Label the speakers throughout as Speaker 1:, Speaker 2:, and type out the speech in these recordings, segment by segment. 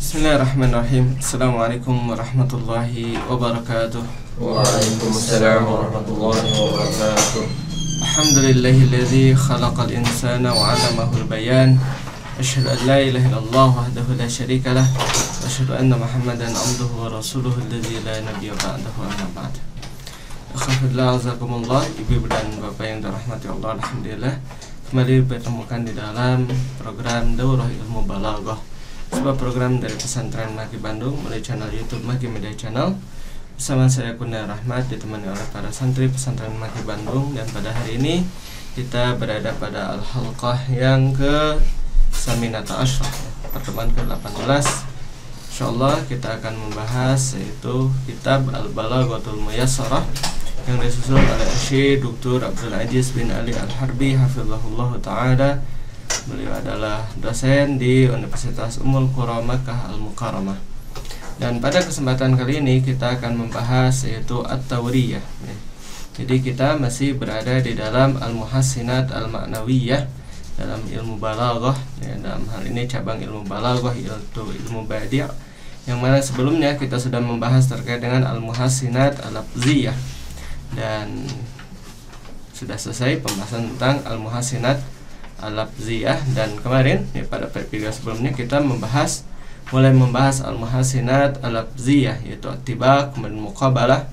Speaker 1: Bismillahirrahmanirrahim. Assalamualaikum warahmatullahi wabarakatuh.
Speaker 2: Waalaikumsalam warahmatullahi wabarakatuh.
Speaker 1: Alhamdulillahilladzi khalaqal insana wa 'allamahul bayan. Asyhadu an la ilaha illallah wahdahu la syarika lah wa asyhadu anna Muhammadan 'abduhu wa rasuluhu alladzi la nabiyya ba'dahu amma ba'd. Akhwafillah azakumullah, ibu dan bapak yang dirahmati Allah, alhamdulillah kembali bertemukan di dalam program Daurah Ilmu Balaghah, sebuah program dari Pesantren Maki Bandung melalui channel YouTube Maki Media Channel. Bersama saya Kurnia Rahmat, ditemani oleh para santri Pesantren Maki Bandung. Dan pada hari ini kita berada pada al-halqah yang ke Saminata Ashraf, pertemuan ke-18. Insyaallah kita akan membahas yaitu kitab Al-Balaghatul Muyassarah yang disusun oleh Syekh Dr. Abdul Aziz bin Ali Al-Harbi hafizahullah ta'ala. Beliau adalah dosen di Universitas Ummul Qura Makkah Al-Mukarramah. Dan pada kesempatan kali ini kita akan membahas yaitu At-Tawriyah. Jadi kita masih berada di dalam Al-Muhassinat Al-Ma'nawiyah dalam ilmu balaghah, dalam hal ini cabang ilmu balaghah yaitu ilmu badi', yang mana sebelumnya kita sudah membahas terkait dengan Al-Muhassinat Al-Lafziyah dan sudah selesai pembahasan tentang Al-Muhassinat Al-Lafziyah. Dan kemarin pada video sebelumnya kita mulai membahas Al-Muhassinat Al-Lafziyah yaitu At-Tibaq, kemudian Muqabalah,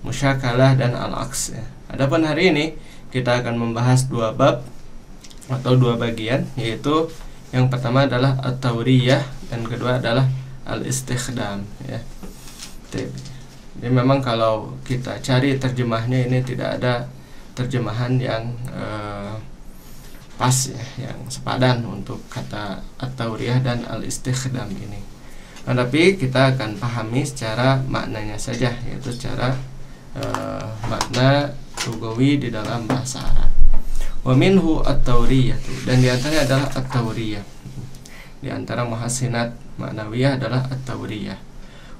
Speaker 1: Musyakalah, dan Al-Aks. Adapun hari ini kita akan membahas dua bab atau dua bagian, yaitu yang pertama adalah At-Tawriyah dan kedua adalah Al-Istikhdam ya. Jadi memang kalau kita cari terjemahnya ini tidak ada terjemahan yang pas ya, yang sepadan untuk kata At-Tawriyah dan Al-Istikhdam ini. Nah, tapi kita akan pahami secara maknanya saja, yaitu secara makna lugawi di dalam bahasa Arab. Wa minhu at-tawriyah, dan diantaranya adalah at-tawriyah. Di antara muhassinat ma'nawiyah adalah at-tawriyah.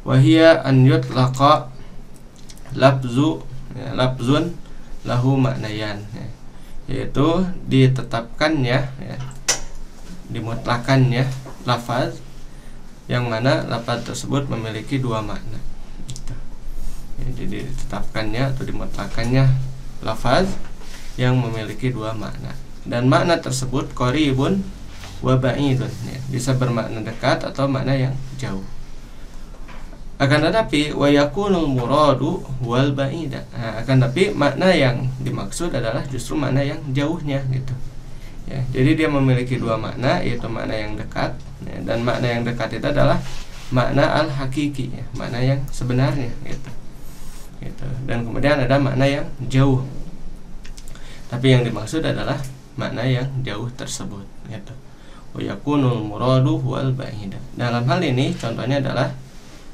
Speaker 1: Wa hiya an yutlaqa lafzun lahu ma'nayan, yaitu ditetapkannya ya, dimutlakannya lafaz yang mana lafaz tersebut memiliki dua makna. Jadi ditetapkannya atau dimutlakannya lafaz yang memiliki dua makna, dan makna tersebut qaribun wa ba'idun ya, bisa bermakna dekat atau makna yang jauh. Akan tetapi wa yakunul muradu wal ba'ida, akan tapi makna yang dimaksud adalah justru makna yang jauhnya gitu ya. Jadi dia memiliki dua makna, yaitu makna yang dekat ya, dan makna yang dekat itu adalah makna al-hakiki ya, makna yang sebenarnya gitu. Dan kemudian ada makna yang jauh, tapi yang dimaksud adalah makna yang jauh tersebut gitu. Wa yakunul muradu wal ba'ida. Dalam hal ini contohnya adalah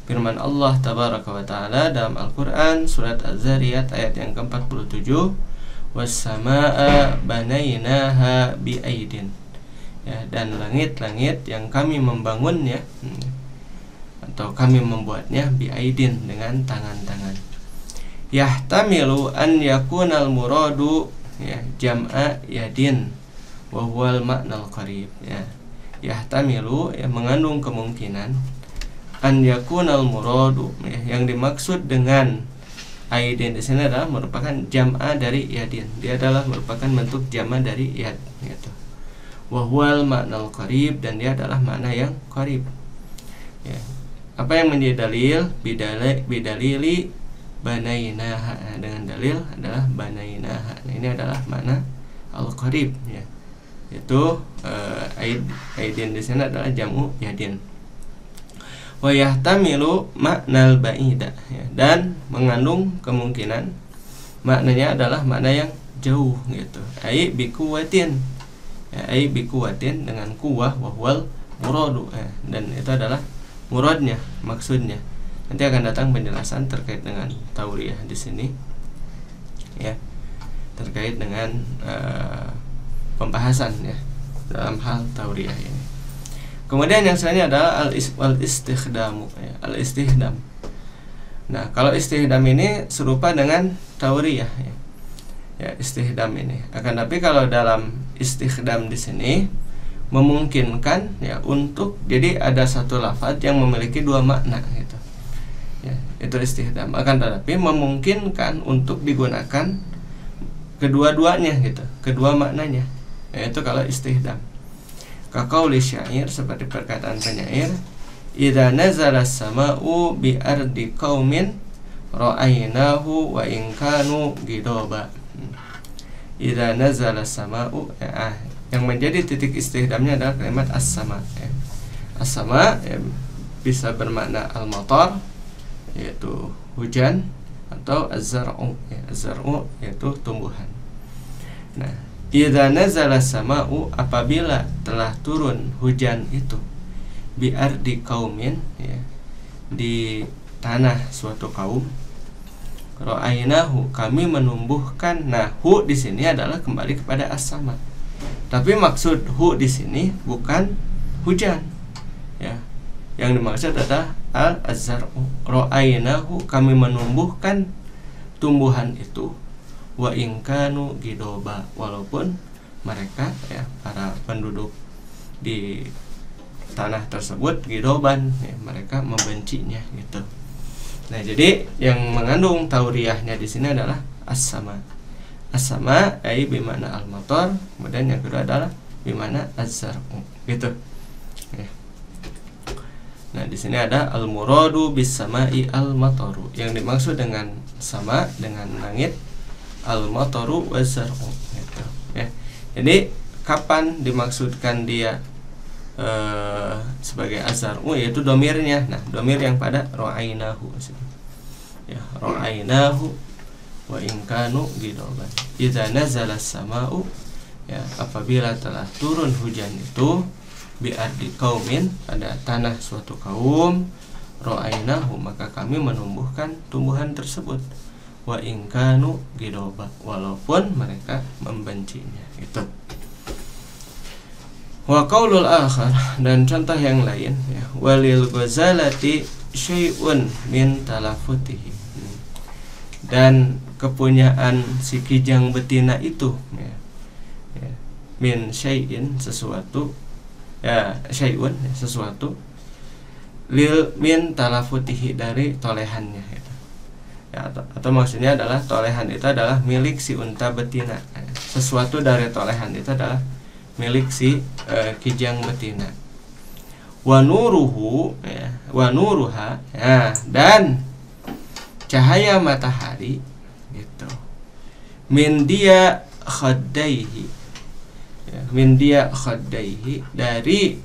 Speaker 1: firman Allah tabaraka wa taala dalam Al-Qur'an surat Az-Zariyat ayat yang ke-47, was-samaa'a banainaha bi'aidin ya, dan langit-langit yang kami membangunnya atau kami membuatnya bi'aidin, dengan tangan-tangan. Yahtamilu an yakunal muradu ya jam'a yadin wa huwal ma'nal qarib ya. Yahtamilu ya, mengandung kemungkinan an yakunal muradu ya, yang dimaksud dengan aidin di sini adalah merupakan jam'a dari yadin. Dia adalah merupakan bentuk jam'a dari yad gitu. Wa huwal ma'nal qarib, dan dia adalah makna yang qarib ya. Apa yang menjadi dalil? Bidalili banainaha, dengan dalil adalah banainaha. Nah, ini adalah makna al-qarib ya. Itu aidin di sana adalah jamu yadin. Wa yahtamilu ma'nal ba'ida ya, dan mengandung kemungkinan maknanya adalah makna yang jauh gitu. Ai biquwatin ya, ai biquwatin dengan kuwah, wa huwal muradu ya, dan itu adalah muradnya, maksudnya. Nanti akan datang penjelasan terkait dengan tawriyah di sini ya, terkait dengan pembahasan ya dalam hal tawriyah ini. Kemudian yang selanjutnya adalah al-istikhdam ya, al-istikhdam. Nah, kalau istihdam ini serupa dengan tawriyah ya. Ya, istihdam ini. Akan tapi kalau dalam istikhdam di sini memungkinkan ya untuk, jadi ada satu lafaz yang memiliki dua makna gitu ya, itu istihdam. Akan tetapi memungkinkan untuk digunakan kedua-duanya gitu, kedua maknanya, yaitu kalau istihdam. Kaqauli syair, seperti perkataan penyair, idza nazala as-sama'u bi ardi qaumin ra'aynahu wa in kanu ghidaba. Idza nazala as-sama'u, yang menjadi titik istihdamnya adalah kalimat as-sama ya. As-sama ya, bisa bermakna al-matar, yaitu hujan, atau az-zar'u ya, az-zar'u yaitu tumbuhan. Nah, idza nazala as-sama'u, apabila telah turun hujan itu, bi ardi qaumin ya, di tanah suatu kaum, ra'aynahu, kami menumbuhkan. Nah, hu di sini adalah kembali kepada as-sama. Tapi maksud hu di sini bukan hujan ya. Yang dimaksud adalah al-zar'u. Ra'aynahu, kami menumbuhkan tumbuhan itu, wa in kanu ghidaba, walaupun mereka ya, para penduduk di tanah tersebut ghidoban ya, mereka membencinya gitu. Nah, jadi yang mengandung tauriyahnya di sini adalah as-sama. As-sama ai bimana al-matar, kemudian yang kedua adalah bimana az-zar'u gitu. Ya. Nah, di sini ada al-muradu bis-sama'i al-mataru. Yang dimaksud dengan sama, dengan langit, al-mataru waz-zar'u gitu. Ya. Jadi kapan dimaksudkan dia sebagai az-zar'u, yaitu domirnya. Nah, domir yang pada ra'aynahu ya, ra'aynahu wa in kanu ghidaba. Idza nazala as-sama'u ya, apabila telah turun hujan itu, bi ardi qaumin, pada tanah suatu kaum, ra'aynahu, maka kami menumbuhkan tumbuhan tersebut, wa in kanu ghidaba, walaupun mereka membencinya itu. Wa qaulul akhar, dan contoh yang lain ya, walil ghazalati syai'un min talafutihi, dan kepunyaan si kijang betina itu ya, ya, min syai'in, sesuatu ya, syai'un ya, sesuatu, lil min talafutihi, dari tolehannya gitu. Ya, atau maksudnya adalah tolehan itu adalah milik si unta betina ya. Sesuatu dari tolehan itu adalah milik si kijang betina. Wa nuruhu ya, wa nuruha ya, dan cahaya matahari gitu, min dia khaddaihi ya, min dia khaddaihi, dari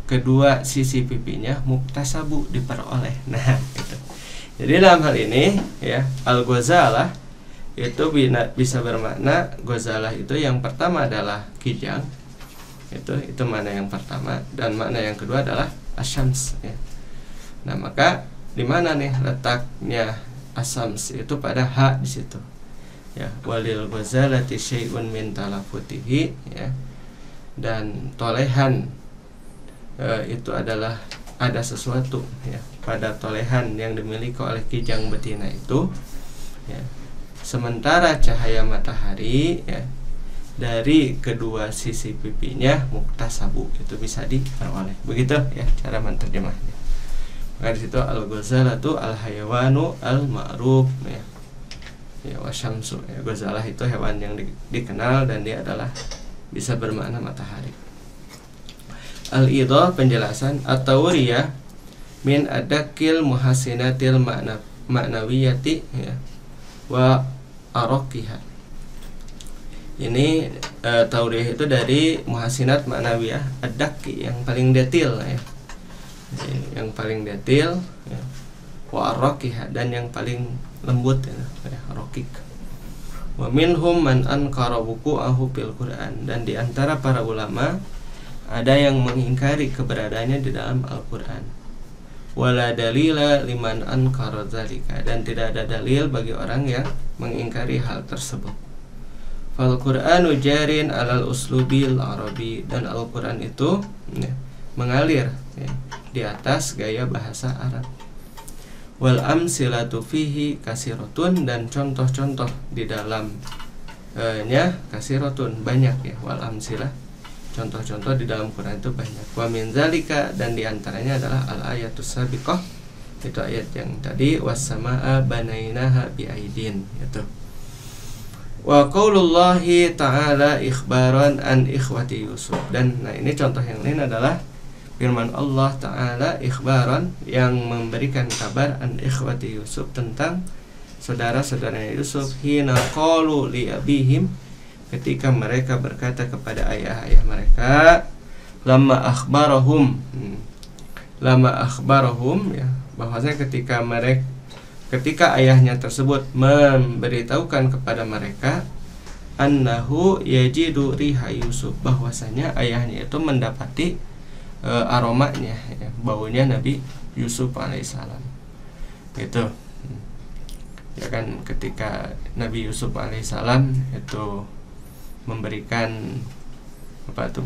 Speaker 1: kedua sisi pipinya, muktasabu, diperoleh. Nah gitu. Jadi dalam hal ini ya, al-ghazalah itu bisa bermakna, ghazalah itu yang pertama adalah kijang, itu makna yang pertama, dan makna yang kedua adalah asyams ya. Nah, maka di mana nih letaknya asyams itu? Pada ha di situ ya, walil ghazalati syai'un min talafutihi ya, dan tolehan itu adalah ada sesuatu ya, pada tolehan yang dimiliki oleh kijang betina itu ya. Sementara cahaya matahari ya, dari kedua sisi pipinya, muktasabu, itu bisa diperoleh. Begitu ya cara menerjemahnya. Maka di situ al-ghazalatu al-hayawanu al-ma'ruf ya. Ya, wasyamsu ya, ghazalah itu hewan yang dikenal, dan dia adalah bisa bermakna matahari. Al-idhah, penjelasan, at-tawriyah min adakil muhasinatil ma'nawiyati ya, wa arokiha. Ini tauriyah itu dari muhasinat ma'nawiyah, ad-daki, yang paling detail ya, yang paling detail ya, wa arokiha, dan yang paling lembut ya, rokik. Wa minhum man ankara wuqu'ahu fil Qur'an, dan di antara para ulama ada yang mengingkari keberadaannya di dalam Al-Qur'an. Wala dalila liman ankara dzalika, dan tidak ada dalil bagi orang yang mengingkari hal tersebut. Fal Qur'anu jarin alal uslubil arabi, dan Al-Qur'an itu ya, mengalir ya, di atas gaya bahasa Arab. Wal amsilatu fihi kasiratun, dan contoh-contoh di dalam nya kasiratun, banyak ya, wal amsilah contoh-contoh di dalam Quran itu banyak. Wa min zalika, dan diantaranya adalah al-ayatus sabiqah, itu ayat yang tadi, was-samaa banainaha biaidin, itu. Wa qaulullahi ta'ala ikhbaran an ikhwati Yusuf, dan nah ini contoh yang lain adalah firman Allah Ta'ala ikhbaran, yang memberikan kabar an ikhwati Yusuf, tentang saudara-saudaranya Yusuf, hina qalu li abihim, ketika mereka berkata kepada ayah-ayah mereka, lama akhbarahum ya, bahwasanya ketika ayahnya tersebut memberitahukan kepada mereka, annahu yajidu riha Yusuf, bahwasanya ayahnya itu mendapati aromanya, ya, baunya Nabi Yusuf alaihissalam, gitu. Ya kan, ketika Nabi Yusuf alaihissalam itu memberikan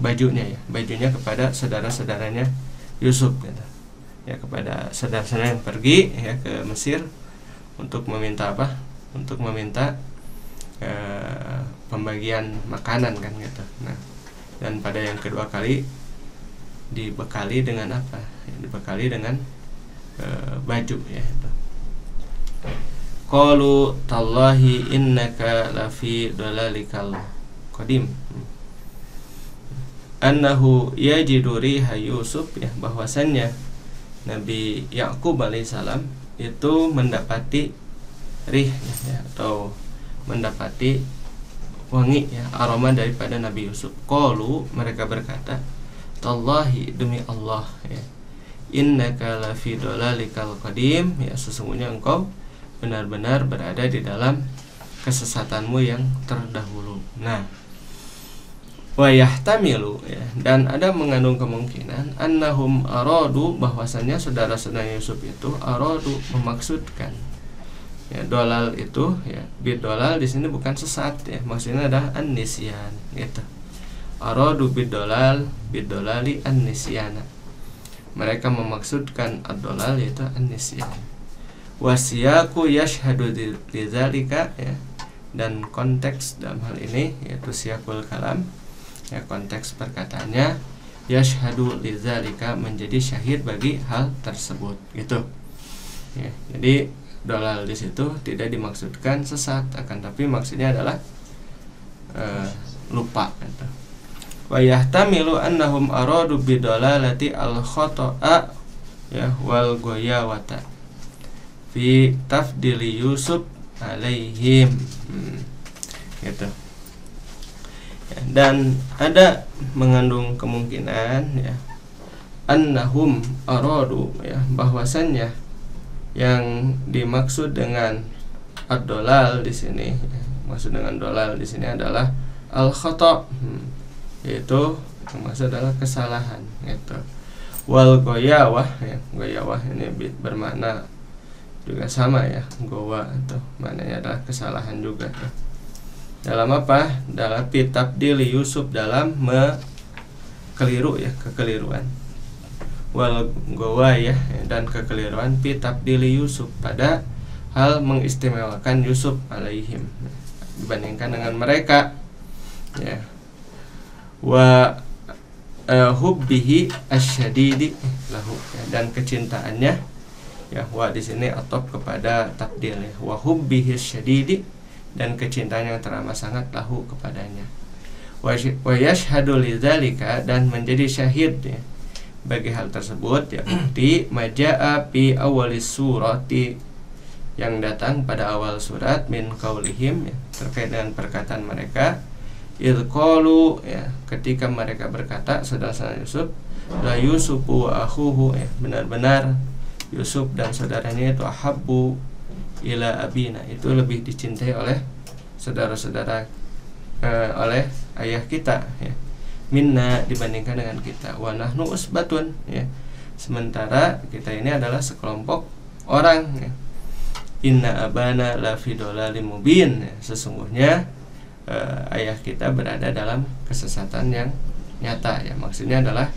Speaker 1: bajunya kepada saudara-saudaranya Yusuf, gitu. Ya, kepada saudara-saudara yang pergi ya ke Mesir untuk meminta pembagian makanan, kan, gitu. Nah, dan pada yang kedua kali dibekali dengan apa? Dibekali dengan baju, ya, itu. Qalu tallahi innaka lafi dalalikal qadim, annahu yajidu riha Yusuf, ya, bahwasannya Nabi Yakub alaihissalam itu mendapati rih, ya, atau mendapati wangi, ya, aroma daripada Nabi Yusuf. Qalu, mereka berkata, tallahi, demi Allah, ya, innaka lafi dalalikal qadim, ya, sesungguhnya engkau benar-benar berada di dalam kesesatanmu yang terdahulu. Nah, wa yahtamilu, ya, dan ada mengandung kemungkinan annahum aradu, bahwasanya saudara-saudara Yusuf itu aradu, memaksudkan, ya, dolal itu, ya, bidolal di sini bukan sesat, ya, maksudnya adalah an-nisyan, gitu. Aradu bidolali an-nisyana, mereka memaksudkan ad-dolal, yaitu an-nisyan. Wasiyaku yashhadu lidzalika, ya, dan konteks dalam hal ini yaitu siyakul kalam, ya, konteks perkataannya, yashhadu lidzalika, menjadi syahid bagi hal tersebut, gitu. Ya, jadi dolal di situ tidak dimaksudkan sesat, akan tapi maksudnya adalah lupa, gitu. Wa yahtamilu annahum aradu bidolalati al-khata'a, ya, wal goyawata fi tafdili Yusuf alaihim, gitu. Ya, dan ada mengandung kemungkinan, ya, annahum aradu, ya, bahwasannya yang dimaksud dengan ad-dolal di sini, ya, maksud dengan dolal di sini adalah al-khata', yaitu maksud adalah kesalahan, gitu. Wal goyawah, ya, goyawah ini bermakna juga sama, ya, gowa atau maknanya adalah kesalahan juga, ya. Dalam apa? Dalam tabdili Yusuf, dalam keliru, ya, kekeliruan. Wal gowa, ya, dan kekeliruan tabdili Yusuf, pada hal mengistimewakan Yusuf alaihim, dibandingkan dengan mereka, ya. Wa hubbihi asyadidi lahu, ya, dan kecintaannya, ya, wa di sini atop kepada takdir, ya, wa hubbihi asyadidi, dan kecintaan yang teramat sangat lahu kepadanya. Wa yashhadu lidzalika, dan menjadi syahid, ya, bagi hal tersebut, ya, bukti majaa fi awalis surati, yang datang pada awal surat, min qaulihim, ya, terkait dengan perkataan mereka, idh qalu, ya, ketika mereka berkata, saudara-saudara Yusuf, la Yusufu wa akhuhu, ya, benar-benar Yusuf dan saudaranya itu ahabbu ila abina, itu lebih dicintai oleh saudara-saudara, oleh ayah kita, ya, minna, dibandingkan dengan kita, wa nahnu usbatun, ya, sementara kita ini adalah sekelompok orang, ya. Inna abana la fi dolalim mubin, ya, sesungguhnya ayah kita berada dalam kesesatan yang nyata, ya, maksudnya adalah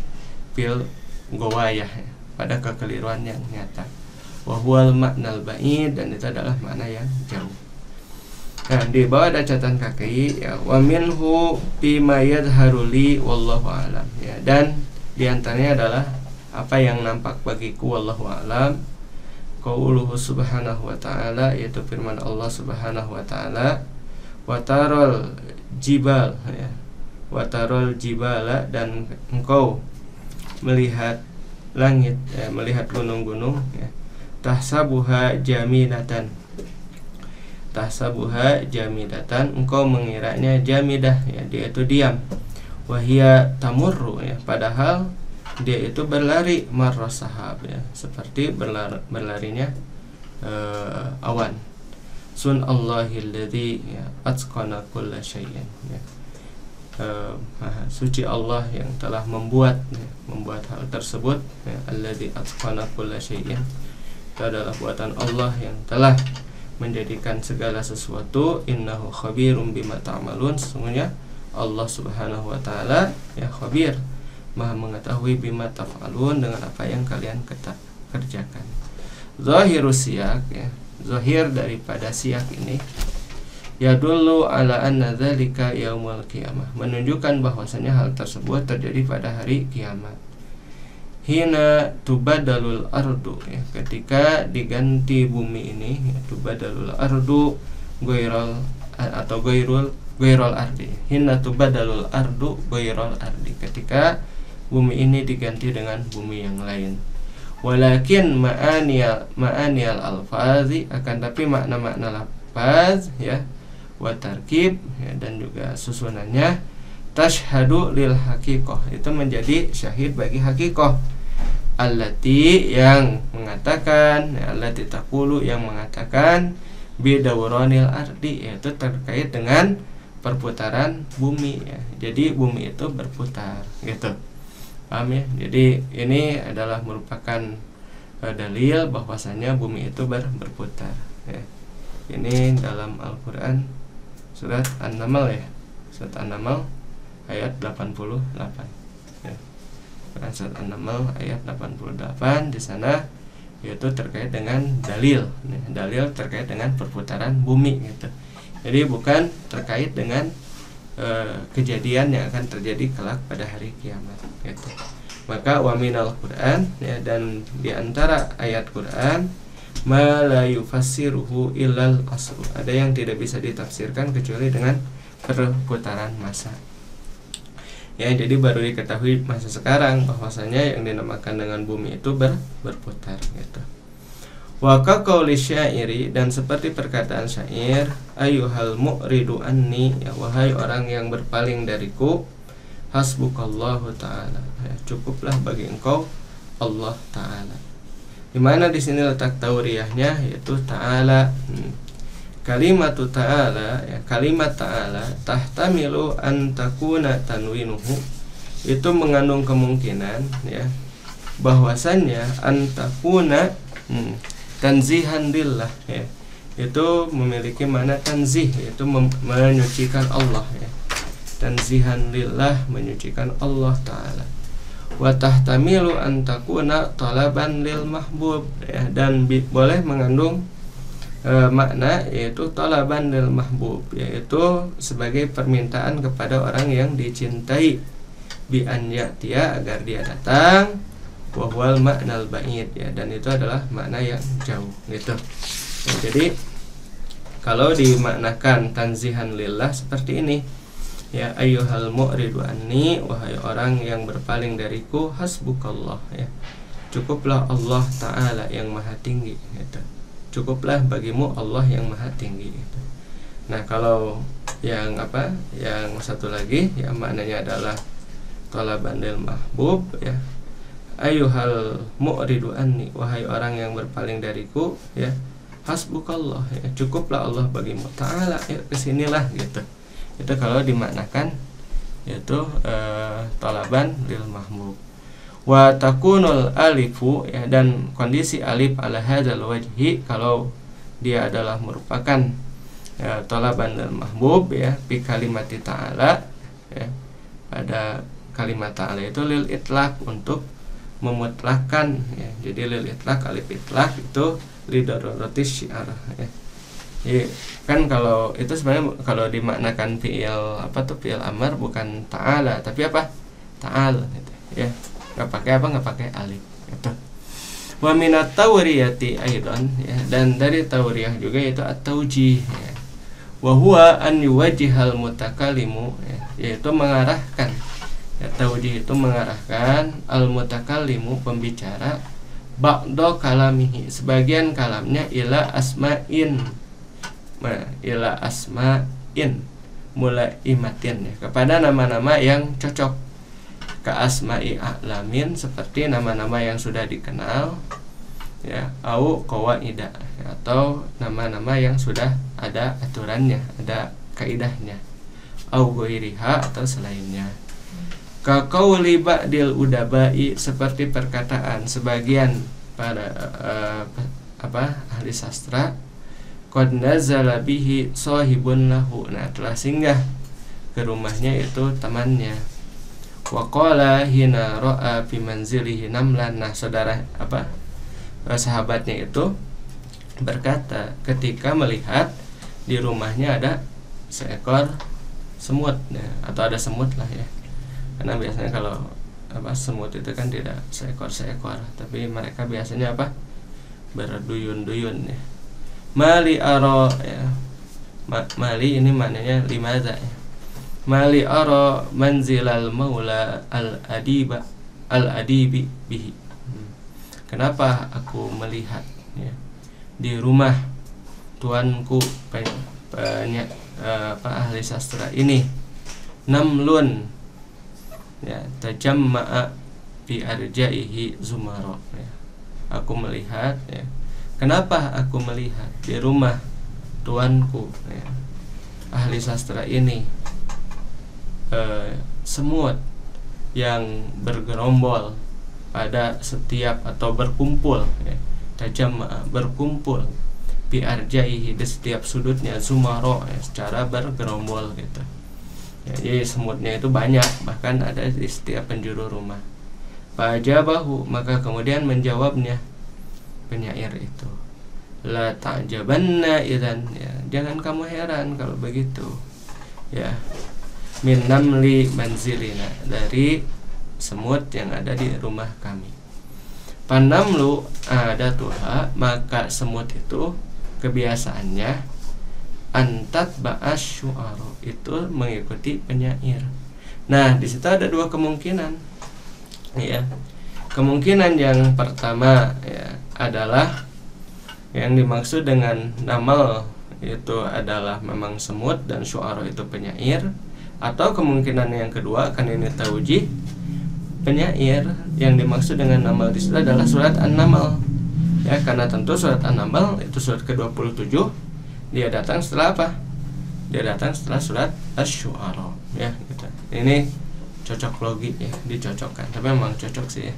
Speaker 1: fil gowayah, ya, pada kekeliruan yang nyata. Wa huwal ma'nal ba'id, dan itu adalah makna yang jauh. Nah, di bawah ada catatan kaki ya, wa minhu bima yadharu li wallahu alam ya, dan di antaranya adalah apa yang nampak bagiku wallahu alam. Qauluhu subhanahu wa ta'ala, yaitu firman Allah subhanahu wa ta'ala, watarol jibal ya, watarol jibala, dan engkau melihat langit ya, melihat gunung-gunung ya, tahsabuha jamidatan, tahsabuha jamidatan, engkau mengiranya jamidah ya, dia itu diam, wahia tamurru ya, padahal dia itu berlari marras sahab ya, seperti berlarinya awan. Sun Allahilladzi ya, atqana kulla syai'in ya, maha suci Allah yang telah membuat hal tersebut ya, alladzi atqana kulla syai'in, itu adalah buatan Allah yang telah menjadikan segala sesuatu. Innahu khabirum bima ta'malun, sesungguhnya Allah subhanahu wa ta'ala ya khabir, maha mengetahui bima taf'alun, dengan apa yang kalian kerjakan. Zahirus siyak ya, zahir daripada siyak ini, yadullu ala anna dzalika yaumul qiyamah, menunjukkan bahwasanya hal tersebut terjadi pada hari kiamat. Hina tubadalul ardu ya, ketika diganti bumi ini ya, tubadalul ardu ghairul atau ghairul ardi. Hina tubadalul ardu ghairul ardi, ketika bumi ini diganti dengan bumi yang lain. Walakin ma'aniyal alfazi, akan tapi makna-makna lafaz ya, wa tarkib ya, dan juga susunannya, tashhadu lil haqiqah, itu menjadi syahid bagi haqiqah. Allati, yang mengatakan ya, allati taqulu, yang mengatakan bidawranil ardi, yaitu terkait dengan perputaran bumi ya. Jadi bumi itu berputar gitu. Paham ya? Jadi ini adalah merupakan dalil bahwasanya bumi itu berputar ya. Ini dalam Al-Qur'an surat An-Naml ya. Surat An-Naml ayat 88 ya. Surat An-Naml ayat 88, di sana yaitu terkait dengan dalil ya. Dalil terkait dengan perputaran bumi gitu. Jadi bukan terkait dengan kejadian yang akan terjadi kelak pada hari kiamat gitu. Maka wa minal Qur'an ya, dan di antara ayat Quran ma la yufassiruhu illal asru, ada yang tidak bisa ditafsirkan kecuali dengan perputaran masa. Ya, jadi baru diketahui masa sekarang bahwasanya yang dinamakan dengan bumi itu berputar gitu. Wa kaqauli syairi, dan seperti perkataan syair, ayyuhal mu'ridu anni ya, wahai orang yang berpaling dariku, hasbukallahu ta'ala ya, cukuplah bagi engkau Allah ta'ala. Di mana di sini letak tauriyahnya, yaitu ta'ala. Kalimatu ta'ala ya, kalimat ta'ala tahtamilu an takuna tanwinuhu, itu mengandung kemungkinan ya bahwasannya an takuna tanzihan lillah ya, itu memiliki makna tanzih, yaitu menyucikan Allah ya. Tanzihan lillah, menyucikan Allah ta'ala. Wa tahtamilu an takuna talaban lil mahbub ya, dan boleh mengandung makna yaitu talaban lil mahbub, yaitu sebagai permintaan kepada orang yang dicintai, bi an ya'tiya, agar dia datang, wa huwal ma'nal ba'id ya, dan itu adalah makna yang jauh gitu ya. Jadi kalau dimaknakan tanzihan lillah seperti ini ya, ayyuhal mu'ridu anni, wahai orang yang berpaling dariku, hasbukallah ya, cukuplah Allah ta'ala yang maha tinggi gitu. Cukuplah bagimu Allah yang maha tinggi gitu. Nah, kalau yang yang satu lagi ya, maknanya adalah talaban lil mahbub ya, ayyuhal mu'ridu anni, wahai orang yang berpaling dariku ya, hasbukallah ya, cukuplah Allah bagimu ta'ala ya, kesinilah gitu. Itu kalau dimaknakan yaitu talaban lil mahbub. Wa takunul alifu ya, dan kondisi alif ala hadzal wajhi, kalau dia adalah merupakan talaban lil mahbub ya, bi kalimati ta'ala ya, pada kalimat ta'ala itu lil itlaq, untuk memutlakan ya. Jadi lil itlaq, alif itlaq itu li daruratis syiar ya, Jadi, kan kalau itu sebenarnya kalau dimaknakan fiil apa tuh fiil amar bukan ta'ala tapi apa? Ta'al gitu ya. Enggak pakai apa? Enggak pakai alif gitu. Wa minat tawriyati aidan ya, dan dari tawriyah juga yaitu at-taujih ya. Wa huwa an yuwajjihal mutakallimu ya, yaitu mengarahkan ya, taujih itu mengarahkan al mutakallimu pembicara ba'da kalamihi sebagian kalamnya ila asma'in mulaimatin ya, kepada nama-nama yang cocok ka asma'i a'lamin seperti nama-nama yang sudah dikenal ya, au qawaida ya, atau nama-nama yang sudah ada aturannya, ada kaidahnya, au ghairiha atau selainnya. Ka qauli ba'dil udabai seperti perkataan sebagian para ahli sastra, qad nazala bihi sahibun lahu, nah telah singgah ke rumahnya itu temannya. Wa qala hina ra'a fi manzilihi namlan, nah saudara sahabatnya itu berkata ketika melihat di rumahnya ada seekor semut ya, atau ada semut lah ya, karena biasanya kalau semut itu kan tidak seekor tapi mereka biasanya berduyun-duyun ya. Mali aro ya, mali ini maknanya limadza ya. Mali aro manzilal maula al-adibi bihi, kenapa aku melihat ya, di rumah tuanku ahli sastra ini namlun ya tajamma'a fi arja'ihi zumara ya. Aku melihat ya, kenapa aku melihat di rumah tuanku ya, ahli sastra ini semut yang bergerombol pada setiap atau berkumpul ya, tajamma'a berkumpul fi arja'ihi di setiap sudutnya zumara ya, secara bergerombol gitu ya, jadi semutnya itu banyak, bahkan ada di setiap penjuru rumah. Fajabahu, maka kemudian menjawabnya penyair itu, la ta'jabanna idzan ya, jangan kamu heran kalau begitu ya, min namli manzilina, dari semut yang ada di rumah kami. Panamlu ada tuha, maka semut itu kebiasaannya antat ba'as syu'ara, itu mengikuti penyair. Nah, di situ ada dua kemungkinan ya. Kemungkinan yang pertama ya adalah yang dimaksud dengan namal itu adalah memang semut dan syu'ara itu penyair, atau kemungkinan yang kedua kan ini taujih, penyair yang dimaksud dengan namal di situ adalah surat An-Naml ya, karena tentu surat An-Naml itu surat ke-27, dia datang setelah apa? Dia datang setelah surat Asy-Syu'ara ya gitu. Ini cocok logi ya, dicocokkan, tapi memang cocok sih ya.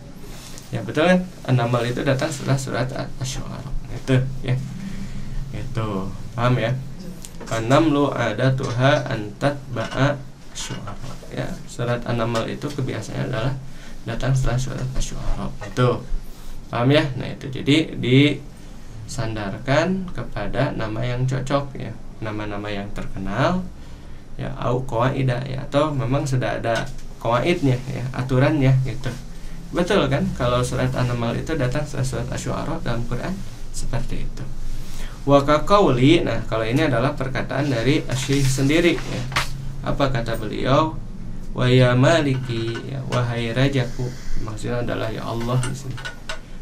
Speaker 1: Ya betul kan? An-Naml itu datang setelah surat Asy-Syu'ara. Itu ya. Itu. Paham ya? An-Namlu adatuha antat ba'a syu'ara ya. Surat An-Naml itu kebiasaannya adalah datang setelah surat Asy-Syu'ara. Itu. Paham ya? Nah, itu jadi disandarkan kepada nama yang cocok ya, nama-nama yang terkenal ya, au qawaida ya, atau memang sudah ada qawaidnya ya, aturannya gitu. Betul kan? Kalau surat An-Naml itu datang setelah surat Asy-Syu'ara dalam Quran seperti itu. Wa kaqauli, nah kalau ini adalah perkataan dari Asy-Syaikh sendiri ya. Apa kata beliau? Wa ya maliki ya, wahai rajaku, maksudnya adalah ya Allah di sini.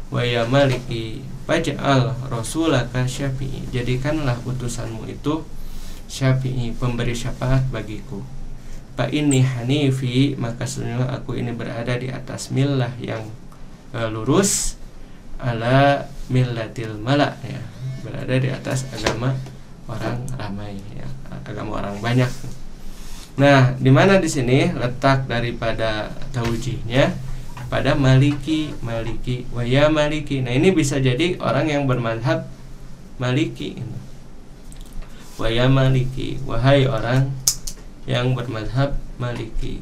Speaker 1: Wa ya maliki faj'al rasulaka syafi'i, jadikanlah utusanmu itu syafi'i, pemberi syafaat bagiku. Fa inni hanifi, maka sesungguhnya aku ini berada di atas millah yang lurus, ala millatil mala ya, berada di atas agama orang ramai ya, agama orang banyak. Nah, di mana di sini letak daripada taujihnya pada maliki, maliki, wa ya maliki. Nah, ini bisa jadi orang yang bermadhab maliki. Wa ya maliki, wahai orang yang bermadhab maliki.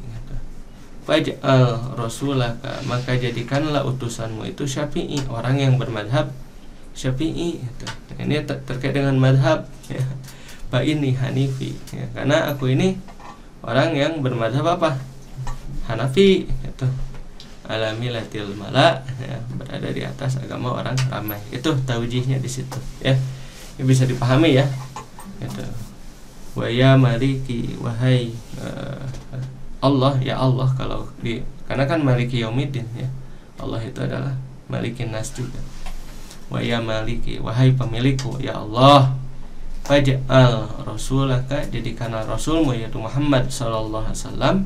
Speaker 1: Faj'al rasulaka, maka jadikanlah utusanmu itu syafi'i, orang yang bermadhab Syafi'i gitu. Ini terkait dengan madhab ya. Pak ini Hanifi ya. Karena aku ini orang yang bermadhab apa? Hanafi gitu. Alamilatil mala ya, berada di atas agama orang ramai. Itu taujihnya di situ ya. Ini bisa dipahami ya. Gitu. Wa ya maliki, wahai Allah, ya Allah, kalau karena kan maliki yaumiddin ya. Allah itu adalah malikin nas juga. Wa ya maliki, wahai pemilikku, ya Allah, faj'al rasulaka, jadikanlah rasulmu yaitu Muhammad sallallahu alaihi wasallam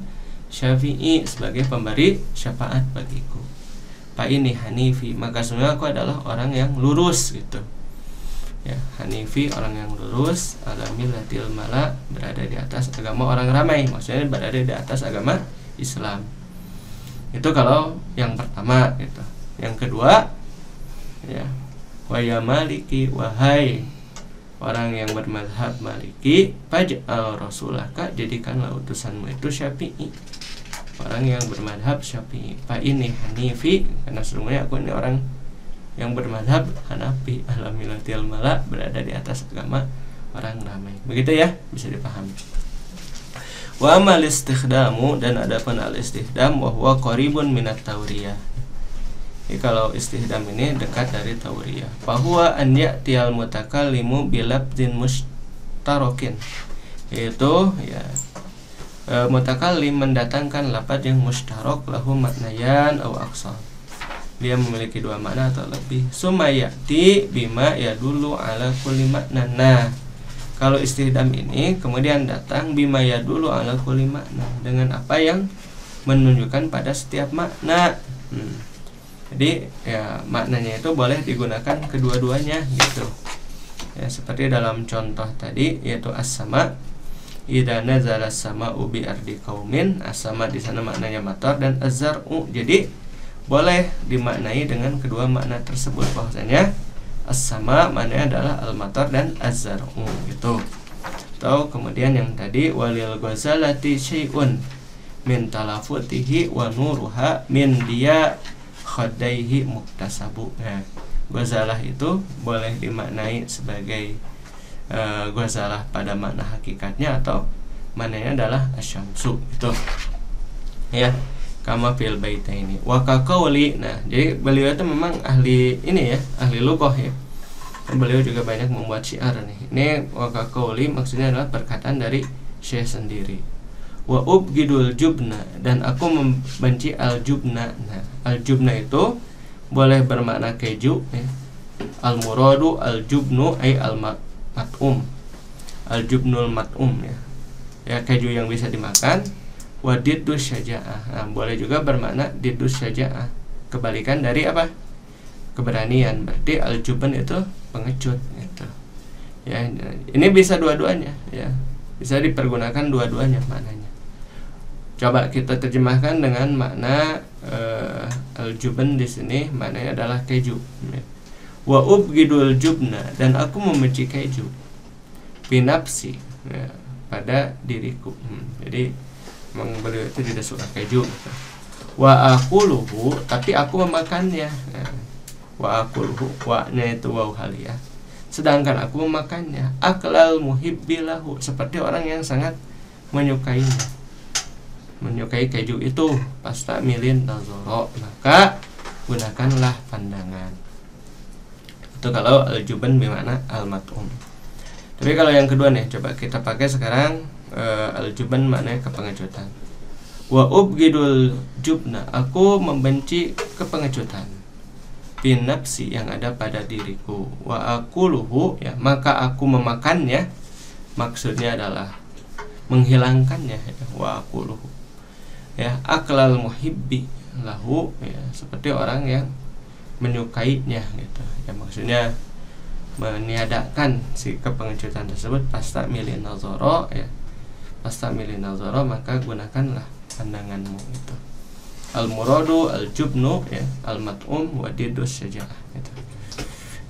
Speaker 1: syafi'i, sebagai pemberi syafaat bagiku. Pak ini Hanifi, maka sebenarnya aku adalah orang yang lurus gitu. Ya, Hanifi, orang yang lurus, alamilatil mala, berada di atas agama orang ramai, maksudnya berada di atas agama Islam. Itu kalau yang pertama gitu. Yang kedua ya, wa ya maliki, wahai orang yang bermadhab maliki, faj'al rasulaka, jadikanlah utusanmu itu syafi'i, orang yang bermadhab syafi'i. Pak ini Hanifi, karena sebelumnya aku ini orang yang bermadhab Hanafi, alamilatil mala, berada di atas agama orang ramai. Begitu ya, bisa dipahami. Wa amal istikhdamu, dan adapun al istikhdam wa huwa qaribun minat tauriyah. Jadi kalau istihdam ini dekat dari tauriyah. Fa huwa an ya'tiyal mutakallimu bilabdin mustarokin, yaitu ya mutakallim mendatangkan lafaz yang mustarok lahu maknayan aw aksar. Dia memiliki dua makna atau lebih. Sumayati bima ya dulu ala kulli makna. Nah, kalau istihdam ini kemudian datang bima ya dulu ala kulli makna, dengan apa yang menunjukkan pada setiap makna. Jadi ya maknanya itu boleh digunakan kedua-duanya gitu. Ya, seperti dalam contoh tadi yaitu as-sama, idza nazala as-sama'u bi ardi qaumin. As-sama di sana maknanya matar, dan az-zar'u, jadi boleh dimaknai dengan kedua makna tersebut, bahwasanya as-sama maknanya adalah al-matar dan az-zar'u gitu. Atau kemudian yang tadi walil ghazalati syai'un min talafutihi wa nuruha min dia khadaihi muktasabu. Nah, ghazalah itu boleh dimaknai sebagai ghazalah pada makna hakikatnya, atau maknanya adalah asyamsu itu. Ya, kama fil baitaini wa kaqauli. Nah, jadi beliau itu memang ahli ini ya, ahli lughah ya. Beliau juga banyak membuat syiar nih. Ini wa kaqauli maksudnya adalah perkataan dari Syekh sendiri. Wa ubgidul jubna, dan aku membenci al jubna. Nah, al jubna itu boleh bermakna keju ya. Al muradu al jubnu ay al mat'um. Al jubnul mat'um ya. Ya, keju yang bisa dimakan. Wa diddus syaja'ah. Nah, boleh juga bermakna diddus syaja'ah, kebalikan dari apa? Keberanian. Berarti al jubn itu pengecut gitu. Ya, ini bisa dua-duanya ya. Bisa dipergunakan dua-duanya maknanya. Coba kita terjemahkan dengan makna al-jubn di sini, maknanya adalah keju. Wa ubghidul jubna, dan aku membenci keju. Binafsi, ya, pada diriku. Jadi memang beliau itu tidak suka keju. Wa aquluhu, tapi aku memakannya. Wa aquluhu, wa-nya itu waw haliyah. Sedangkan aku memakannya. Aklal muhibbilahu, seperti orang yang sangat menyukainya. Menyukai keju itu, pastamilin nazara, maka gunakanlah pandangan. Itu kalau al-jubn bermakna al-mat'um. Tapi kalau yang kedua nih, coba kita pakai sekarang al-jubn maknanya kepengecutan. Wa ubghidul jubna, aku membenci kepengecutan. Bin nafsi, yang ada pada diriku. Wa aquluhu, ya, maka aku memakannya. Maksudnya adalah menghilangkannya ya. Wa aquluhu, ya, aklal muhibbi lahu, ya, seperti orang yang menyukainya gitu. Ya, maksudnya meniadakan si kepengecutan tersebut. Pastamilin nazara, ya, pastamilin nazara, maka gunakanlah pandanganmu itu. Al muradu al jubnu, ya, al mat'um wa didus syaja'ah gitu.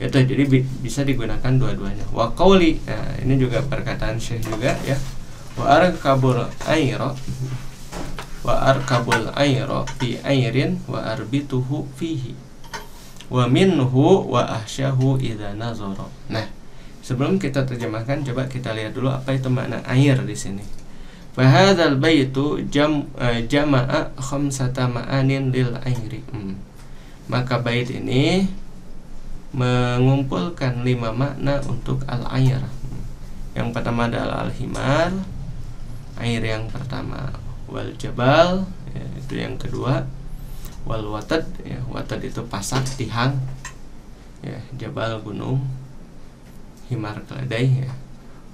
Speaker 1: Itu jadi bisa digunakan dua-duanya. Wa qauli, nah, ini juga perkataan Syekh juga ya. Wa arkabul ayra, wa arkabul ayra fi ayrin wa arbituhu fihi. Wa minhu wa ahsyahu idza nazara. Nah, sebelum kita terjemahkan, coba kita lihat dulu apa itu makna air di sini. Fahadzal baitu jama'a khamsata ma'anin lil airi. Maka bait ini mengumpulkan 5 makna untuk al-air. Yang pertama adalah al-himar, air yang pertama, wal jabal, ya, itu yang kedua, wal watad, ya, watad itu pasak, tihang, ya, jabal gunung, himar keledai, ya.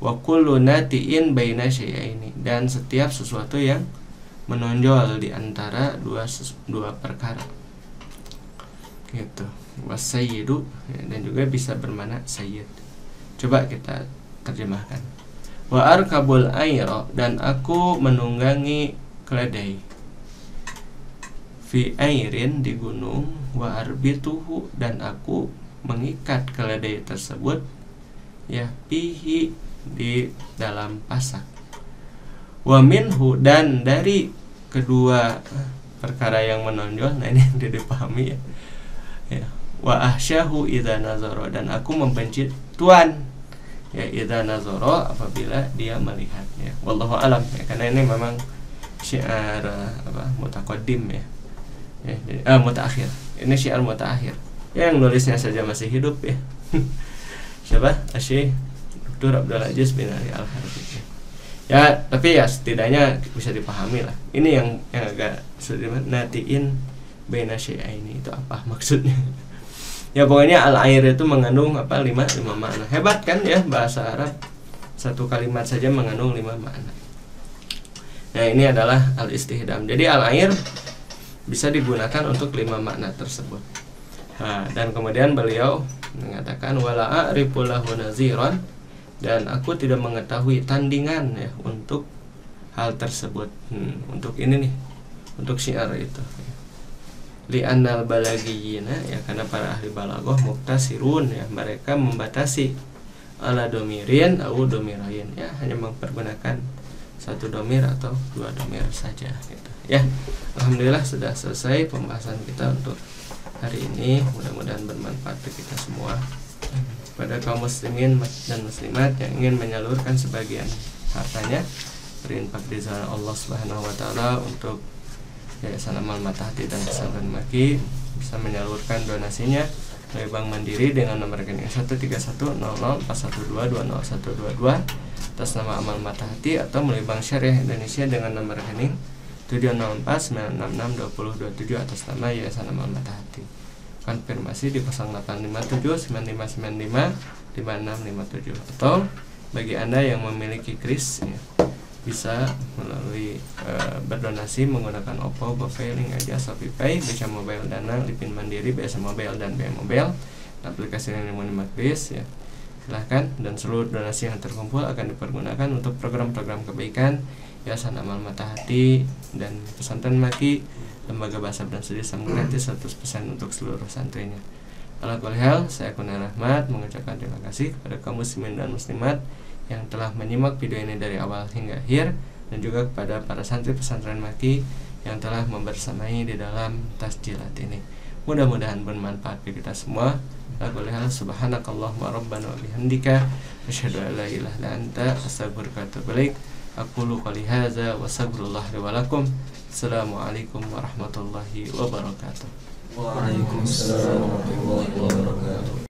Speaker 1: Wa kullu natiin baina syai'aini, dan setiap sesuatu yang menonjol di antara dua perkara. Gitu. Wasayyidu, ya, dan juga bisa bermakna sayyid. Coba kita terjemahkan. Wa arkabul ayra, dan aku menunggangi keledai. Fi airin, di gunung. Wa arbituhu, dan aku mengikat keledai tersebut, ya, pihi, di dalam pasak. Wa minhu, dan dari kedua perkara yang menonjol. Nah, ini tidak dipahami, ya. Ya. Wa ahsyahu idza nazara, dan aku membenci tuan, ya, idza nazara, apabila dia melihat, ya. Wallahu alam, ya, karena ini memang syiar mutaqaddim, ya. Ya, mutaakhir. Ini syiar mutaakhir. Ya, yang nulisnya saja masih hidup, ya. Siapa? Syekh Dr. Abdul Aziz bin Ali Al-Harbi. Ya, tapi ya setidaknya bisa dipahami lah. Ini yang agak sulit. Natiin baina syai'aini, itu apa maksudnya? Ya, pokoknya al-air itu mengandung apa? 5 makna. Hebat kan ya, bahasa Arab satu kalimat saja mengandung 5 makna. Nah, ini adalah al-istihdam. Jadi al-air bisa digunakan untuk 5 makna tersebut. Nah, dan kemudian beliau mengatakan wala a'rifu lahu naziran, dan aku tidak mengetahui tandingan, ya, untuk hal tersebut. Untuk ini nih, untuk syiar itu. Li'annal balagiyina, ya, karena para ahli balaghah muktasirun, ya, mereka membatasi ala domirin au domirain, ya, hanya mempergunakan satu domir atau 2 domir saja, gitu. Ya, alhamdulillah sudah selesai pembahasan kita untuk hari ini. Mudah-mudahan bermanfaat bagi kita semua. Pada kaum muslimin dan muslimat yang ingin menyalurkan sebagian hartanya berinfak di jalan Allah Subhanahu wa taala untuk Yayasan Amal Mata Hati dan Pesantren Maki, bisa menyalurkan donasinya melalui Bank Mandiri dengan nomor rekening 1310041220122 atas nama Amal Mata Hati, atau melalui Bank Syariah Indonesia dengan nomor rekening 70496622027 atas nama Yayasan Amal Mata Hati. Konfirmasi di 085795955657, atau bagi Anda yang memiliki kris, ya, bisa melalui berdonasi menggunakan OPPO, GoPay, Link Aja, ShopeePay, BCA Mobile Dana, Lipin Mandiri, BSA Mobile, dan BM Mobile. Aplikasi yang dimonimak kris, ya, silahkan, dan seluruh donasi yang terkumpul akan dipergunakan untuk program-program kebaikan Yayasan Amal Mata Hati dan Pesantren Maki, Lembaga Bahasa dan Studi Islam gratis 100% untuk seluruh santrinya. Ala kulli hal, saya Kurnia Rahmat mengucapkan terima kasih kepada kaum muslimin dan muslimat yang telah menyimak video ini dari awal hingga akhir, dan juga kepada para santri pesantren Maki yang telah membersamai di dalam tasjilat ini. Mudah-mudahan bermanfaat bagi kita semua. Ala kulli hal, subhanakallahumma rabbana wa bihamdika asyhadu an la ilaha illa anta astaghfiruka wa atubu ilaik. Aqulu qouli hadza wa astaghfirullah li wa lakum. Assalamualaikum warahmatullahi wabarakatuh.
Speaker 2: Waalaikumsalam warahmatullahi wabarakatuh.